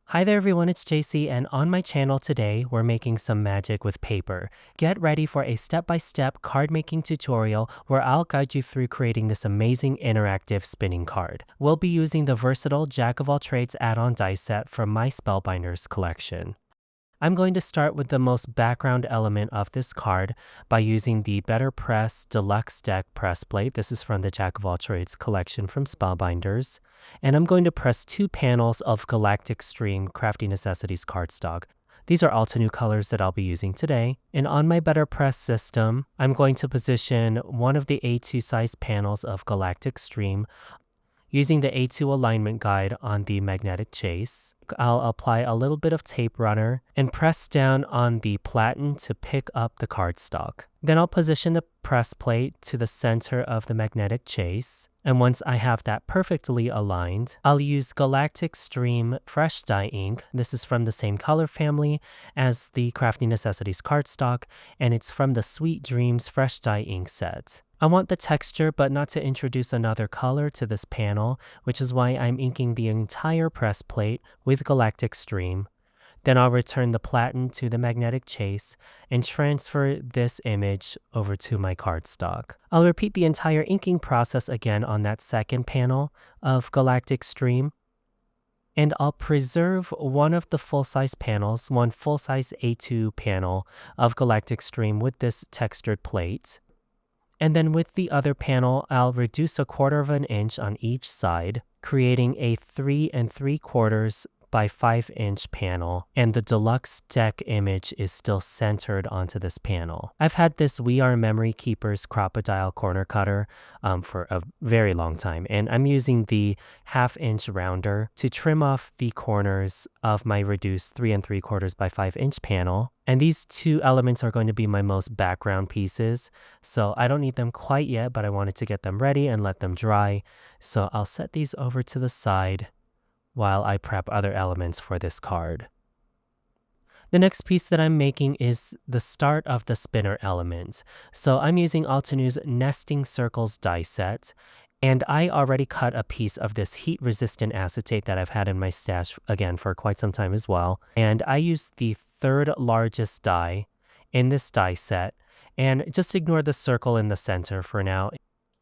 Hi there everyone, it's Jaycee, and on my channel today, we're making some magic with paper. Get ready for a step-by-step card making tutorial where I'll guide you through creating this amazing interactive spinning card. We'll be using the versatile Jack-of-all-trades add-on die set from my Spellbinders collection. I'm going to start with the most background element of this card by using the BetterPress Deluxe deck press plate. This is from the Jack of all Trades collection from Spellbinders. And I'm going to press 2 panels of Galactic Crafty Necessities cardstock. These are all 2 new colors that I'll be using today. And on my BetterPress system, I'm going to position one of the A2 size panels of Galactic Stream. Using the A2 alignment guide on the magnetic chase, I'll apply a little bit of tape runner and press down on the platen to pick up the cardstock. Then I'll position the press plate to the center of the magnetic chase. And once I have that perfectly aligned, I'll use Galactic Stream Fresh Dye ink. This is from the same color family as the Crafty Necessities cardstock, and it's from the Sweet Dreams Fresh Dye ink set. I want the texture but not to introduce another color to this panel, which is why I'm inking the entire press plate with Galactic Stream. Then I'll return the platen to the magnetic chase and transfer this image over to my cardstock. I'll repeat the entire inking process again on that second panel of Galactic Stream. And I'll preserve one of the full-size panels, one full-size A2 panel of Galactic Stream with this textured plate. And then with the other panel, I'll reduce 1/4 inch on each side, creating a 3 3/4 by 5-inch panel, and the deluxe deck image is still centered onto this panel. I've had this We Are Memory Keepers Crocodile corner cutter for a very long time, and I'm using the 1/2-inch rounder to trim off the corners of my reduced 3 3/4 by 5-inch panel. And these 2 elements are going to be my most background pieces, so I don't need them quite yet, but I wanted to get them ready and let them dry. So I'll set these over to the side while I prep other elements for this card. The next piece that I'm making is the start of the spinner element. So I'm using Altenews Nesting Circles die set, and I already cut a piece of this heat-resistant acetate that I've had in my stash, again, for quite some time as well. And I used the 3rd largest die in this die set, and just ignore the circle in the center for now.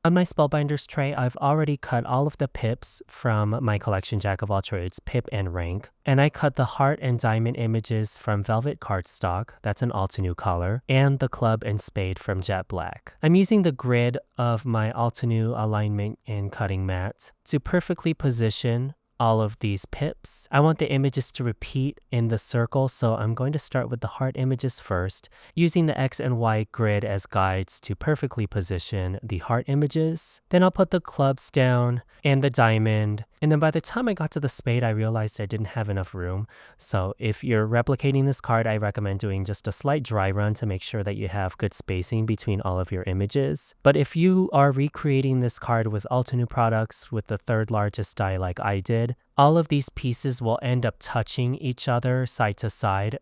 On my Spellbinders tray, I've already cut all of the pips from my collection Jack of all Trades, Pip and Rank, and I cut the heart and diamond images from Velvet Cardstock, that's an Altenew color, and the club and spade from Jet Black. I'm using the grid of my Altenew alignment and cutting mat to perfectly position all of these pips. I want the images to repeat in the circle, so I'm going to start with the heart images first, using the X and Y grid as guides to perfectly position the heart images. Then I'll put the clubs down and the diamond, and then by the time I got to the spade, I realized I didn't have enough room. So if you're replicating this card, I recommend doing just a slight dry run to make sure that you have good spacing between all of your images. But if you are recreating this card with Altenew products with the 3rd largest die like I did, all of these pieces will end up touching each other side to side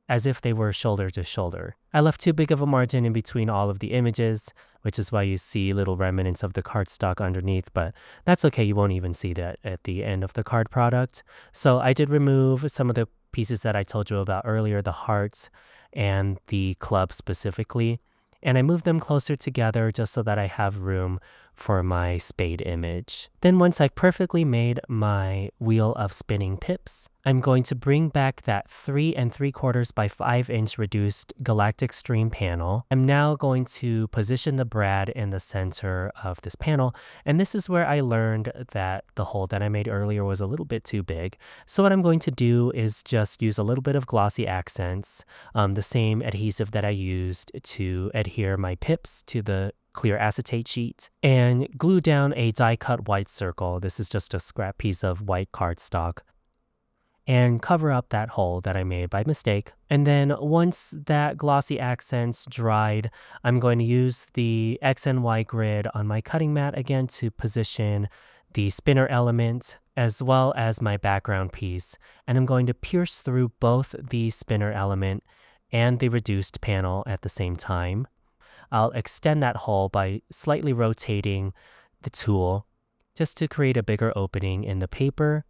as if they were shoulder to shoulder. I left too big of a margin in between all of the images, which is why you see little remnants of the cardstock underneath, but that's okay, you won't even see that at the end of the card product. So I did remove some of the pieces that I told you about earlier, the hearts and the club specifically, and I moved them closer together just so that I have room for my spade image. Then once I've perfectly made my wheel of spinning pips, I'm going to bring back that 3 3/4 by 5-inch reduced Galactic Stream panel. I'm now going to position the brad in the center of this panel, and this is where I learned that the hole that I made earlier was a little bit too big. So what I'm going to do is just use a little bit of glossy accents, the same adhesive that I used to adhere my pips to the clear acetate sheet, and glue down a die-cut white circle. This is just a scrap piece of white cardstock, and cover up that hole that I made by mistake. And then once that glossy accents dried, I'm going to use the X and Y grid on my cutting mat again to position the spinner element as well as my background piece. And I'm going to pierce through both the spinner element and the reduced panel at the same time. I'll extend that hole by slightly rotating the tool just to create a bigger opening in the paper.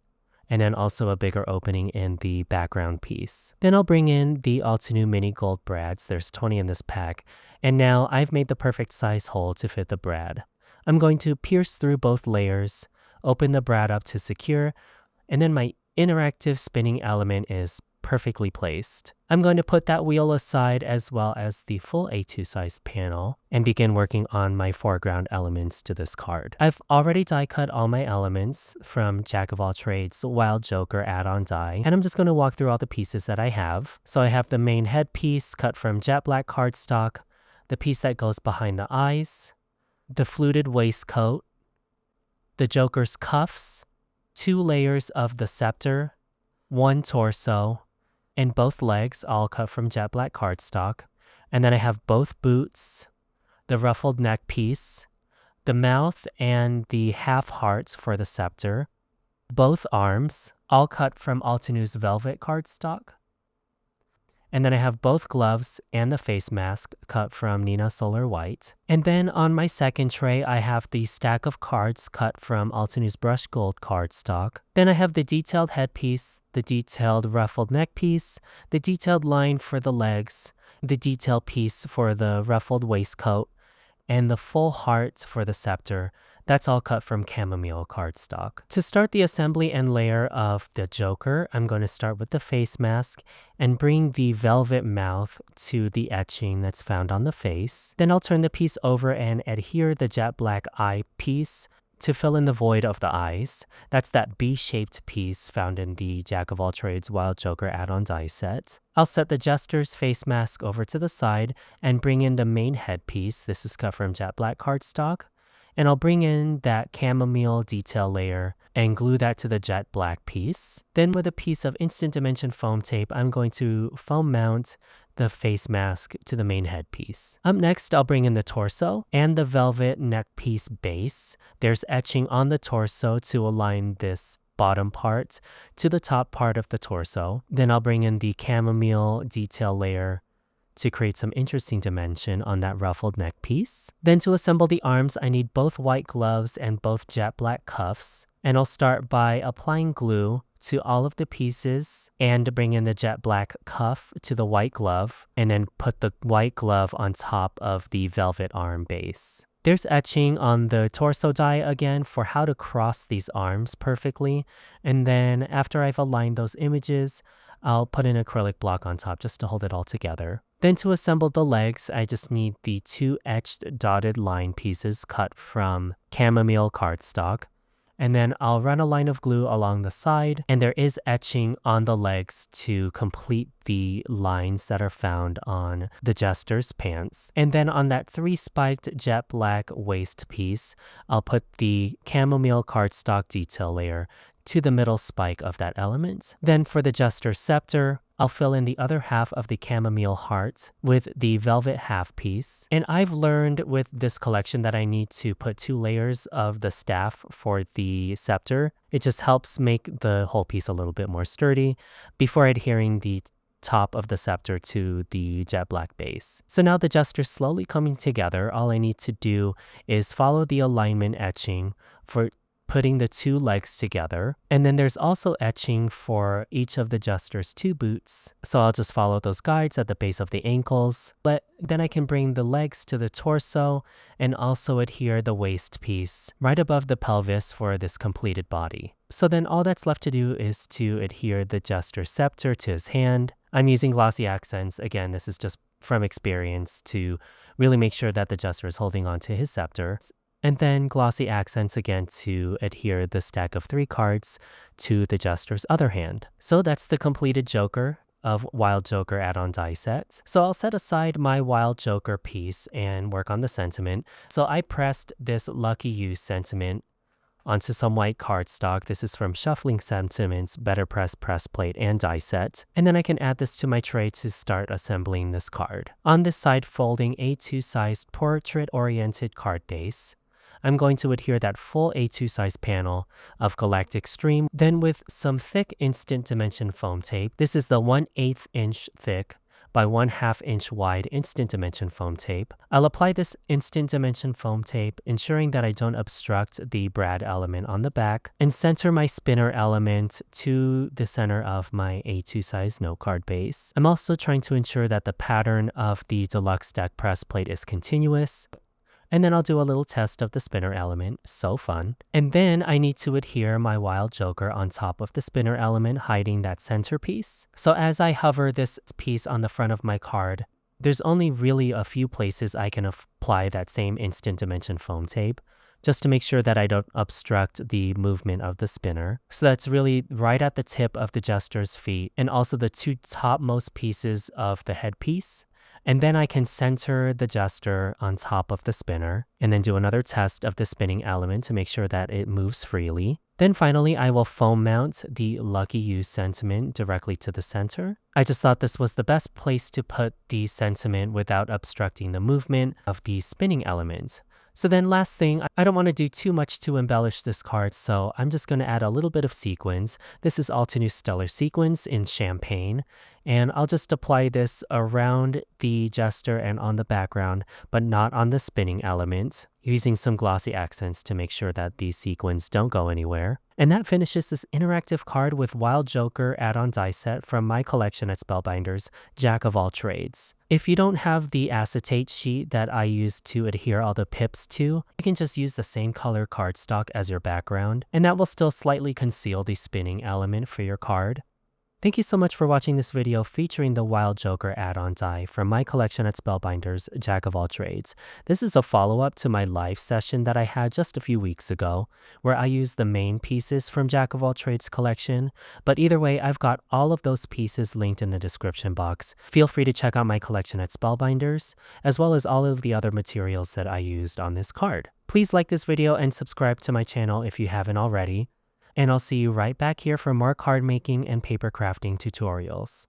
and then also a bigger opening in the background piece. Then I'll bring in the Altenew mini gold brads. There's 20 in this pack, and now I've made the perfect size hole to fit the brad. I'm going to pierce through both layers, open the brad up to secure, and then my interactive spinning element is perfectly placed. I'm going to put that wheel aside as well as the full A2 sized panel and begin working on my foreground elements to this card. I've already die cut all my elements from Jack of All Trades Wild Joker add-on die, and I'm just going to walk through all the pieces that I have. So I have the main headpiece cut from jet black cardstock, the piece that goes behind the eyes, the fluted waistcoat, the Joker's cuffs, 2 layers of the scepter, 1 torso, and both legs all cut from jet black cardstock. And then I have both boots, the ruffled neck piece, the mouth and the half heart for the scepter, both arms, all cut from Altenew's velvet cardstock. And then I have both gloves and the face mask cut from Nina Solar White. And then on my second tray, I have the stack of cards cut from Altenew's Brush Gold cardstock. Then I have the detailed headpiece, the detailed ruffled neck piece, the detailed line for the legs, the detailed piece for the ruffled waistcoat, and the full heart for the scepter. That's all cut from Chamomile cardstock. To start the assembly and layer of the Joker, I'm going to start with the face mask and bring the velvet mouth to the etching that's found on the face. Then I'll turn the piece over and adhere the jet black eye piece to fill in the void of the eyes. That's that B-shaped piece found in the Jack of All Trades Wild Joker add-on die set. I'll set the Jester's face mask over to the side and bring in the main headpiece. This is cut from jet black cardstock. And I'll bring in that chamomile detail layer and glue that to the jet black piece. Then with a piece of Instant Dimension foam tape, I'm going to foam mount the face mask to the main headpiece. Up next, I'll bring in the torso and the velvet neck piece base. There's etching on the torso to align this bottom part to the top part of the torso. Then I'll bring in the chamomile detail layer to create some interesting dimension on that ruffled neck piece. Then to assemble the arms, I need both white gloves and both jet black cuffs. And I'll start by applying glue to all of the pieces and bring in the jet black cuff to the white glove, and then put the white glove on top of the velvet arm base. There's etching on the torso die again for how to cross these arms perfectly. And then after I've aligned those images, I'll put an acrylic block on top just to hold it all together. Then to assemble the legs, I just need the 2 etched dotted line pieces cut from Chamomile cardstock. And then I'll run a line of glue along the side, and there is etching on the legs to complete the lines that are found on the Jester's pants. And then on that 3-spiked jet black waist piece, I'll put the Chamomile cardstock detail layer to the middle spike of that element. Then for the Jester's scepter, I'll fill in the other half of the chamomile heart with the velvet half piece. And I've learned with this collection that I need to put 2 layers of the staff for the scepter. It just helps make the whole piece a little bit more sturdy before adhering the top of the scepter to the jet black base. So now the Jester's slowly coming together. All I need to do is follow the alignment etching for putting the 2 legs together. And then there's also etching for each of the Jester's 2 boots. So I'll just follow those guides at the base of the ankles. But then I can bring the legs to the torso and also adhere the waist piece right above the pelvis for this completed body. So then all that's left to do is to adhere the Jester's scepter to his hand. I'm using glossy accents. Again, this is just from experience to really make sure that the Jester is holding on to his scepter. And then glossy accents again to adhere the stack of 3 cards to the Jester's other hand. So that's the completed Joker of Wild Joker add-on die set. So I'll set aside my Wild Joker piece and work on the sentiment. So I pressed this Lucky You sentiment onto some white cardstock. This is from Shuffling Sentiments, BetterPress press plate and die set. And then I can add this to my tray to start assembling this card. On this side folding A2 sized portrait-oriented card base, I'm going to adhere that full A2 size panel of Galactic Stream, then with some thick Instant Dimension foam tape. This is the 1/8 inch thick by 1/2 inch wide instant dimension foam tape. I'll apply this instant dimension foam tape, ensuring that I don't obstruct the brad element on the back, and center my spinner element to the center of my A2 size note card base. I'm also trying to ensure that the pattern of the Deluxe deck press plate is continuous. And then I'll do a little test of the spinner element, so fun. And then I need to adhere my Wild Joker on top of the spinner element, hiding that centerpiece. So as I hover this piece on the front of my card, there's only really a few places I can apply that same instant dimension foam tape, just to make sure that I don't obstruct the movement of the spinner. So that's really right at the tip of the jester's feet and also the two topmost pieces of the headpiece. And then I can center the jester on top of the spinner and then do another test of the spinning element to make sure that it moves freely. Then finally, I will foam mount the Lucky You sentiment directly to the center. I just thought this was the best place to put the sentiment without obstructing the movement of the spinning element. So then last thing, I don't want to do too much to embellish this card, so I'm just going to add a little bit of sequins. This is Altenew Stellar Sequins in Champagne, and I'll just apply this around the jester and on the background, but not on the spinning element, using some glossy accents to make sure that these sequins don't go anywhere. And that finishes this interactive card with Wild Joker add-on die set from my collection at Spellbinders, Jack of All Trades. If you don't have the acetate sheet that I used to adhere all the pips to, you can just use the same color cardstock as your background, and that will still slightly conceal the spinning element for your card. Thank you so much for watching this video featuring the Wild Joker add-on die from my collection at Spellbinders, Jack of All Trades. This is a follow-up to my live session that I had just a few weeks ago, where I used the main pieces from Jack of All Trades collection, but either way, I've got all of those pieces linked in the description box. Feel free to check out my collection at Spellbinders, as well as all of the other materials that I used on this card. Please like this video and subscribe to my channel if you haven't already. And I'll see you right back here for more card making and paper crafting tutorials.